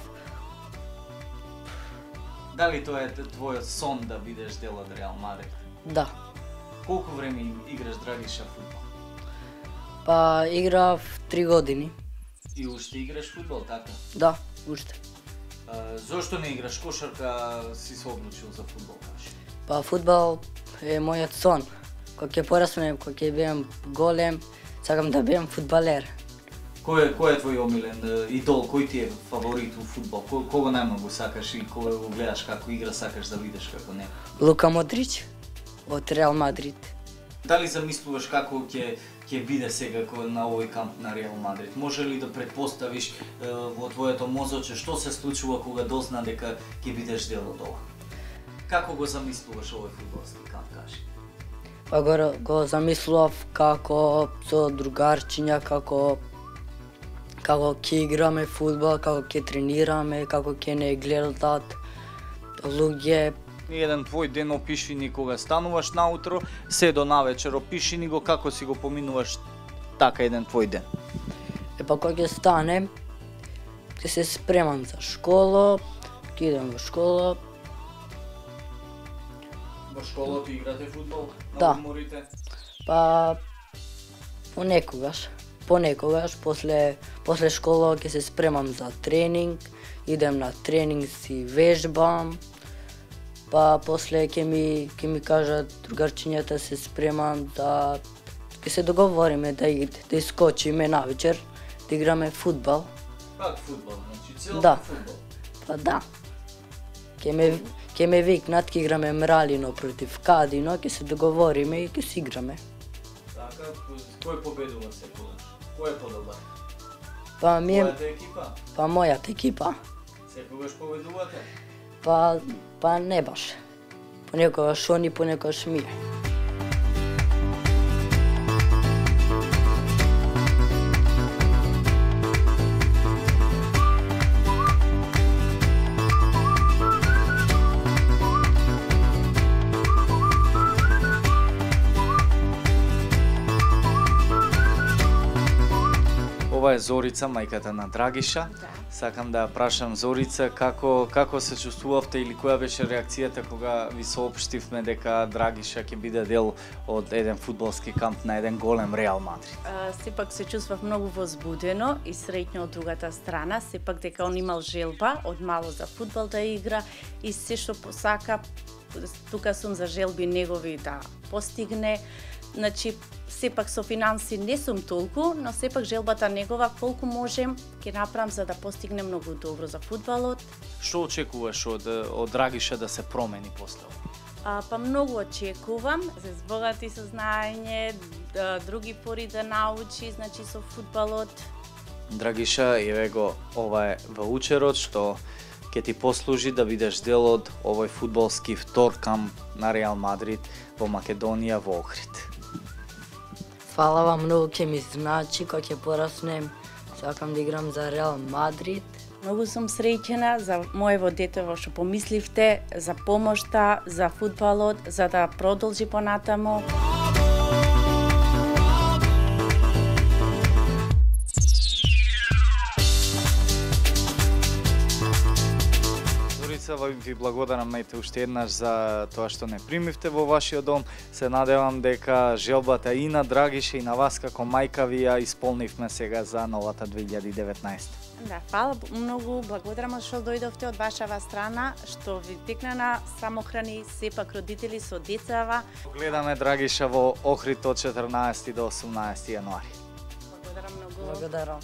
Дали тоа е твојот сон да бидеш дел од Реал Мадрид? Да. Колку време играш, Драгиша, фудбал? Играв 3 години. И уште играш фудбал, така? Да, уште. Зошто не играш кошарка, си се одлучил за фудбал, кажи? Фудбал е мојот сон. Кога ќе порасне, кога ќе бидам голем, Сакам да бидам фудбалер. Кој е твој омилен идол, кој ти е фаворит у фудбал? Кого најмногу сакаш и кога го гледаш како игра сакаш да видиш како него? Лука Модрич од Реал Мадрид. Дали замислуваш како ќе биде сега на овој камп на Реал Мадрид? Може ли да предпоставиш во твоето мозоче што се случува кога дозна дека ќе бидеш дел од ова? Како го замислуваш овој фудбалски камп, кажи? Па го замислував како со другарчиња, како ќе играме фудбал, како ќе тренираме, како ќе не гледат луѓе. Еден твој ден опиши ни кога стануваш наутро, се до навечер, опиши ни го како си го поминуваш така еден твој ден. Па кога ќе станем, ќе се спремам за школа, ќе идем во школа. Во школата играте фудбал? Да. На одморите? Па понекогаш после школа ќе се спремам за тренинг, идем на тренинг, си вежбам. Па после ќе ми кажат другарчињата се спремам да ќе се договориме да искочиме навечер да играме фудбал. Как фудбал? Значи цел Да. фудбал? Па да. Ќе ме викнат, ќе играме Мралино против Кадино, ќе се договориме и ќе си играме. Така, кој победува секогаш? Кој е подобар? Па Твојата екипа? па мојата екипа. Секогаш победувате? Па не баш. Понекогаш они, понекогаш ми. Ова е Зорица, мајката на Драгиша. Сакам да ја прашам Зорица како се чувствувавте или која беше реакцијата кога ви соопштивме дека Драгиша ќе биде дел од еден фудбалски камп на еден голем Реал Мадрид? Сепак се чувствав многу возбудено и среќно од другата страна, сепак дека он имал желба од мало за фудбал да игра и се што посака, тука сум за желби негови да постигне. Значи, сепак со финанси не сум толку, но сепак желбата негова колку можем ќе направам за да постигне многу добро за фудбалот. Што очекуваш од Драгиша да се промени после ова? Па многу очекувам, се збогати со знаење, други пори да научи, значи со фудбалот. Драгиша, еве го, ова е ваучерот што ќе ти послужи да бидеш дел од овој фудбалски втор камп на Реал Мадрид во Македонија во Охрид. Фала вам многу, ќе ми значи кога ќе пораснем. Сакам да играм за Реал Мадрид. Многу сум среќена за моево дете во што помисливте, за помошта, за фудбалот, за да продолжи понатаму. Ви благодарам уште еднаш за тоа што не примивте во вашиот дом. Се надевам дека желбата и на Драгиша и на вас како мајка ви ја исполнивме сега за новата 2019. Да, фала многу, благодарам што дојдовте од вашава страна, што ви текна на самохрани сепак родители со децава. Гледаме Драгиша во Охрид од 14 до 18 јануари. Благодарам многу. Благодарам.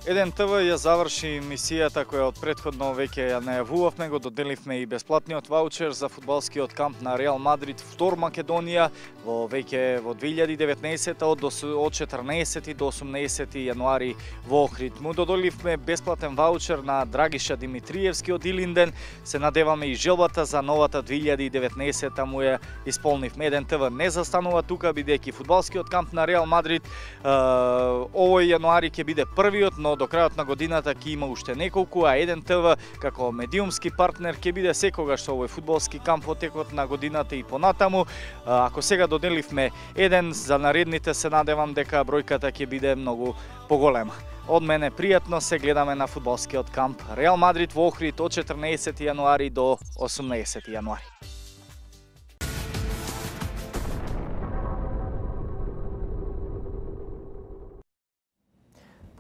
Еден ТВ ја заврши мисијата која од претходно веќе ја најавувавме, го доделивме и бесплатниот ваучер за фудбалскиот камп на Реал Мадрид втор Македонија во веќе во 2019 од 14 до 18 јануари во Охрид. Му доделивме бесплатен ваучер на Драгиша Димитриевски од Илинден. Се надеваме и желбата за новата 2019 му ја исполнивме. Еден ТВ не застанува тука бидејќи фудбалскиот камп на Реал Мадрид овој јануари ќе биде првиот, но до крајот на годината ќе има уште неколку, а Еден ТВ како медиумски партнер ќе биде секогаш со овој фудбалски камп во текот на годината и понатаму. Ако сега доделивме еден, за наредните се надевам дека бројката ќе биде многу поголема. Од мене пријатно, се гледаме на фудбалскиот камп Реал Мадрид во Охрид од 14 јануари до 18 јануари.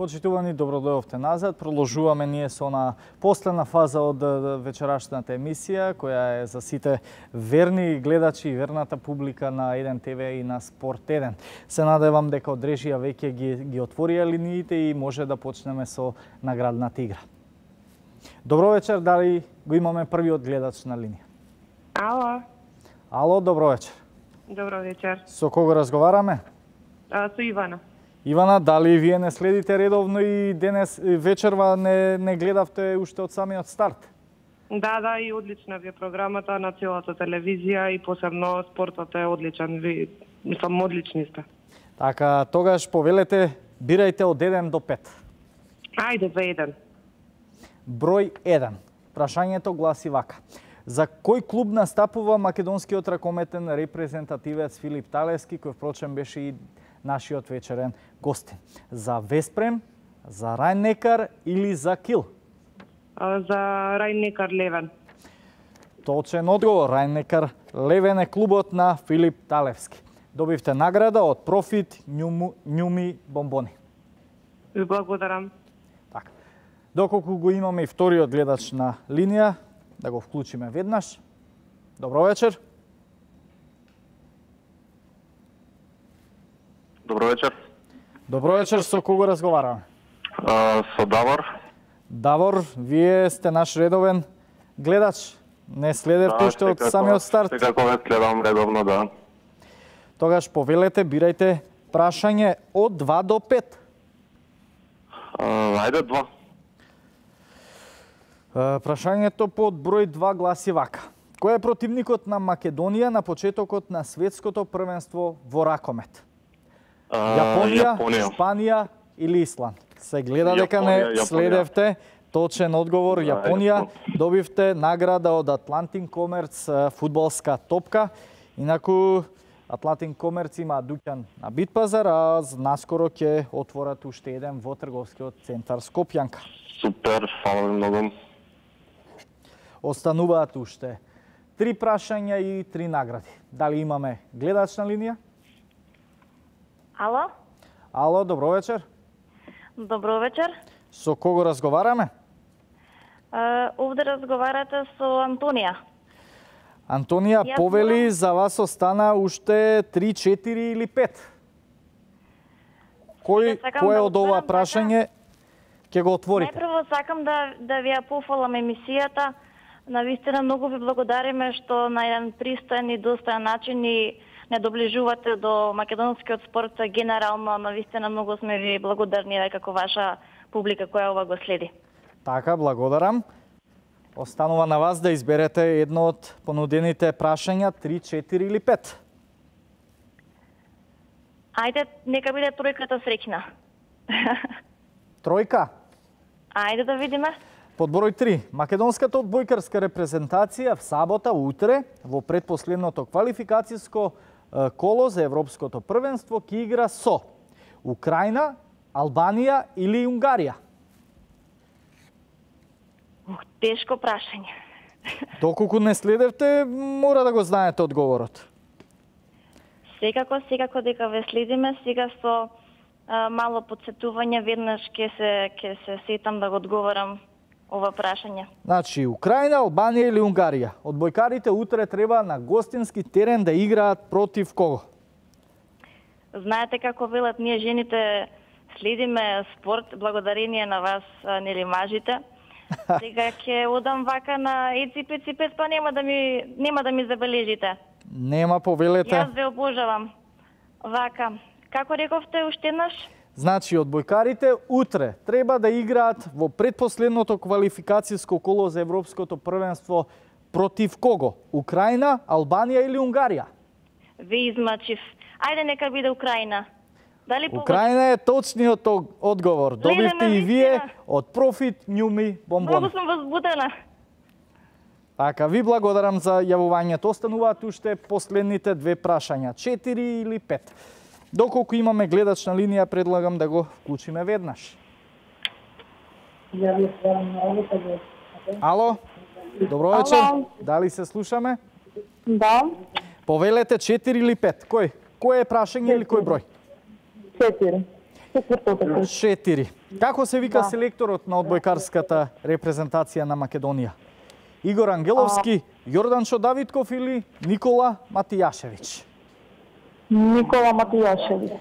Почитувани, добро дојдовте назад. Продолжуваме ние со на последна фаза од вечерашната емисија, која е за сите верни гледачи и верната публика на 1 ТВ и на Спорт 1. Се надевам дека од режија веќе ги отворија линиите и може да почнеме со наградната игра. Добро вечер, дали го имаме првиот гледач на линија? Ало. Ало, добро вечер. Добро вечер. Со кого разговараме? Со Ивана. Ивана, дали вие не следите редовно и денес вечерва не гледавте уште од самиот старт? Да, и одлична ви е програмата на целата телевизија и посебно спортот е одличен. Ви, мислам, одлични сте. Така, тогаш повелете, бирајте од 1 до 5. Ајде, за 1. Број 1. Прашањето гласи вака. За кој клуб настапува македонскиот ракометен репрезентативец Филип Талевски, кој впрочем беше и нашиот вечерен гостин? За Веспрем, за Рајн-Некар или за Кил? За Рајн-Некар Левен. Точен одговор. Рајн-Некар Левен е клубот на Филип Талевски. Добивте награда од Профит Њуми бомбони. Ви благодарам. Така. Доколку го имаме и вториот гледач на линија, да го вклучиме веднаш. Добро вечер. Добро вечер. Добро вечер, со кого разговараме? Со Давор. Давор, вие сте наш редовен гледач. Не следевте уште од самиот старт. Секако ве следам редовно, да. Тогаш повелете, бирајте прашање од 2 до 5. Ајде 2. Прашањето под број 2 гласи вака. Кој е противникот на Македонија на почетокот на светското првенство во ракомет? Јапонија, Шпанија или Исланд? Се гледа дека не следевте. Точен одговор, Јапонија. Добивте награда од Атлантин Комерц фудбалска топка. Инаку Атлантин Комерц има дуќан на Битпазар, а наскоро ќе отворат уште еден во трговскиот центар Скопјанка. Супер, фала ви многу. Остануваат уште 3 прашања и 3 награди. Дали имаме гледач на линија? Ало? Ало, добро вечер. Добро вечер. Со кого разговараме? Овде разговарате со Антонија. Антонија, повели, за вас остана уште 3, 4 или 5. Кој од ова прашање ќе го отворите? Најпрво сакам да ви ја пофалам емисијата. Навистина многу ви благодариме што на еден пристоен и достоен начин ни не доближувате до македонскиот спорт генерално. Навистина многу сме ви благодарни како ваша публика која ова го следи. Така, благодарам. Останува на вас да изберете едно од понудените прашања, 3, 4 или 5. Ајде, нека биде тројката среќна. Тројка? Ајде да видиме. Под број 3. Македонската одбојкарска репрезентација в сабота утре во предпоследното квалификацијско коло за Европското првенство ќе игра со Украина, Албанија или Унгарија? Тешко прашање. Доколку не следевте, мора да го знаете одговорот. Секако дека ве следиме, сега со мало подсетување веднаш ќе се сетам да го одговорам ова прашање. Значи, Украина, Албанија или Унгарија? Одбојкарите утре треба на гостински терен да играат против кого? Знаете како велат, ние жените следиме спорт, благодарение на вас, нели мажите. Сега ќе одам вака на еципеципец, па нема да ми забележите. Нема, повелете. Јас ве обожавам. Вака, како рековте уште еднаш? Значи, одбојкарите утре треба да играат во предпоследното квалификацијско коло за Европското првенство против кого? Украина, Албанија или Унгарија? Ве измачив. Ајде нека биде Украина. Дали Украина е точниот одговор. Добивте и вие од Профит Њуми бомбони. Многу сум возбудена. Така, ви благодарам за јавувањето. Остануваат уште последните 2 прашања, 4 или 5. Доколку имаме гледач на линија, предлагам да го вклучиме веднаш. Ало? Добро вечер. Дали се слушаме? Да. Повелете 4 или 5. Кој? Кој е прашање или кој број? 4. 4. Како се вика селекторот на одбојкарската репрезентација на Македонија? Игор Ангеловски, Јорданчо Давидков или Никола Матијашевиќ? Никола Матијашевиќ.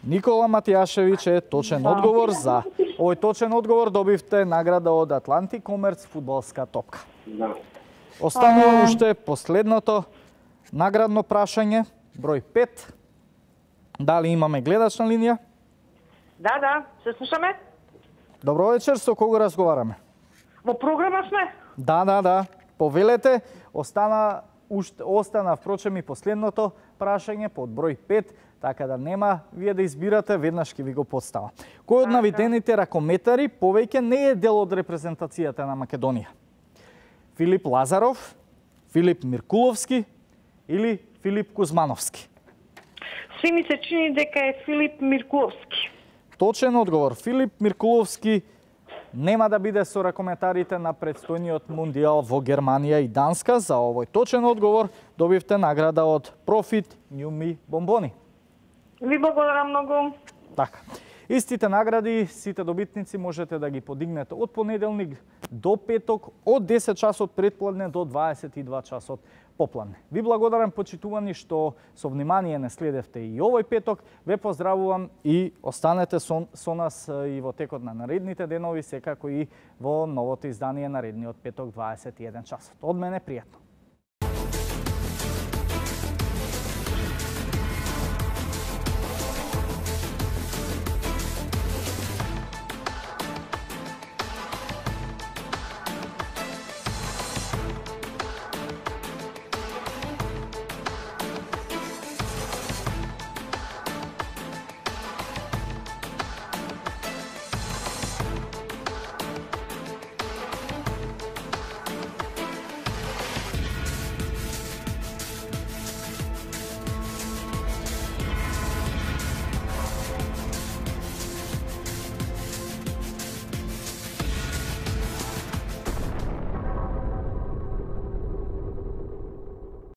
Никола Матијашевиќ е точен одговор. За овој точен одговор добивте награда од Атлантик Комерц фудбалска топка. Останува уште последното наградно прашање, број 5. Дали имаме гледач на линија? Да, се слушаме. Добро вечер, со кого разговараме? Во програма сме. Да. Повелете, остана впрочем и последното прашање под број 5, така да нема вие да избирате, веднаш ќе ви го подстава. Кој од наведените ракометари повеќе не е дел од репрезентацијата на Македонија? Филип Лазаров, Филип Миркуловски или Филип Кузмановски? Си ми се чини дека е Филип Миркуловски. Точен одговор. Филип Миркуловски нема да биде со ракометарите на предстојниот мундијал во Германија и Данска. За овој точен одговор добивте награда од Profit Njumi бомбони. Ви благодарам многу. Така. Истите награди, сите добитници можете да ги подигнете од понеделник до петок, од 10 часот предпладне до 22 часот попладне. Ви благодарам, почитувани, што со внимание не следевте и овој петок. Ве поздравувам и останете со нас и во текот на наредните денови, секако и во новото издание наредниот петок 21 часот. Од мене пријатно.